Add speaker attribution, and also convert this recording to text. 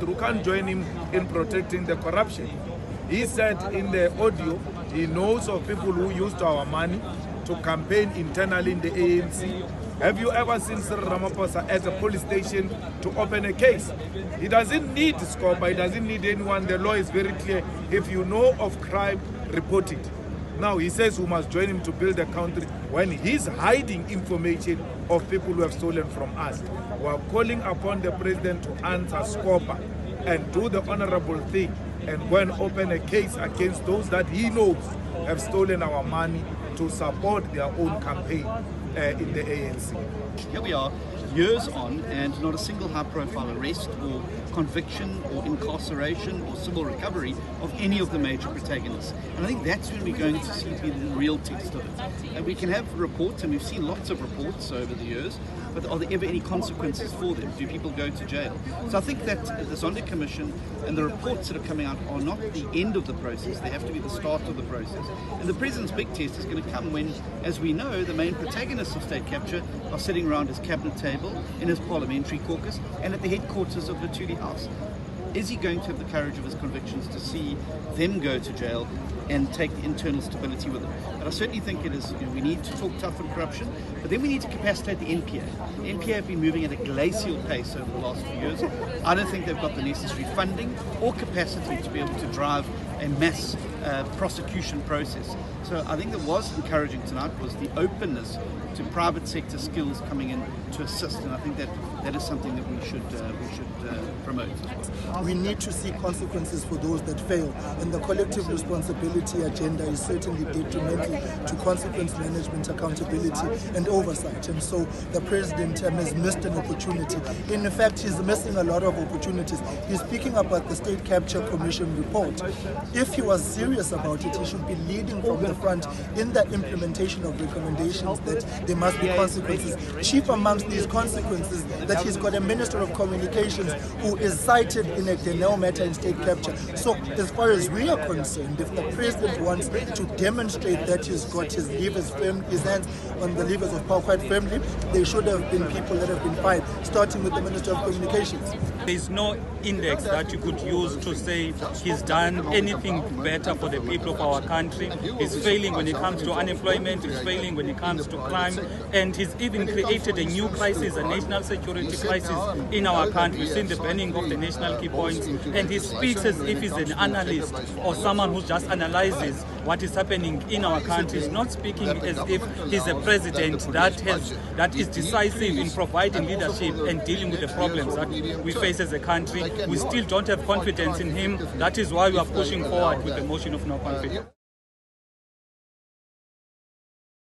Speaker 1: who can't join him in protecting the corruption. He said in the audio he knows of people who used our money to campaign internally in the ANC. Have you ever seen Cyril Ramaphosa at a police station to open a case? He doesn't need Scopa, he doesn't need anyone. The law is very clear. If you know of crime, report it. Now he says we must join him to build a country when he's hiding information of people who have stolen from us. We are calling upon the president to answer Scopa and do the honorable thing and go and open a case against those that he knows have stolen our money to support their own campaign in the ANC.
Speaker 2: Here we are, years on, and not a single high-profile arrest or conviction or incarceration or civil recovery of any of the major protagonists. And I think that's when we're going to see the real test of it. And we can have reports, and we've seen lots of reports over the years, but are there ever any consequences for them? Do people go to jail? So I think that the Sona Commission and the reports that are coming out are not the end of the process. They have to be the start of the process. And the President's big test is going to come when, as we know, the main protagonists of state capture are sitting around his cabinet table, in his parliamentary caucus, and at the headquarters of the Tuli House. Is he going to have the courage of his convictions to see them go to jail and take the internal stability with them? But I certainly think it is, we need to talk tough on corruption, but then we need to capacitate the NPA. The NPA have been moving at a glacial pace over the last few years. I don't think they've got the necessary funding or capacity to be able to drive a mass prosecution process. So I think that was encouraging tonight was the openness to private sector skills coming in to assist, and I think that is something that we should promote as well.
Speaker 3: We need to see consequences for those that fail, and the collective responsibility agenda is certainly detrimental to consequence management, accountability and oversight. And so the President has missed an opportunity. In fact, he's missing a lot of opportunities. He's speaking about the State Capture Commission report. If he was serious about it, he should be leading from the front in the implementation of recommendations that there must be consequences. Chief amongst these consequences, that he's got a Minister of Communications who is cited in a Denel matter in state capture. So as far as we are concerned, if the President wants to demonstrate that he's got his levers firm, his hands on the levers of power quite firmly, there should have been people that have been fired, starting with the Minister of Communications.
Speaker 4: There is no index that you could use to say he's done anything better for the people of our country. He's failing when it comes to unemployment, he's failing when it comes to crime, and he's even created a new crisis, a national security crisis in our country. We've seen the banning of the national key points, and he speaks as if he's an analyst or someone who just analyzes what is happening in our country. He's not speaking as if he's a president that is decisive in providing leadership and dealing with the problems that we face as a country. We still don't have confidence in him. That is why we are pushing forward with the motion of no confidence.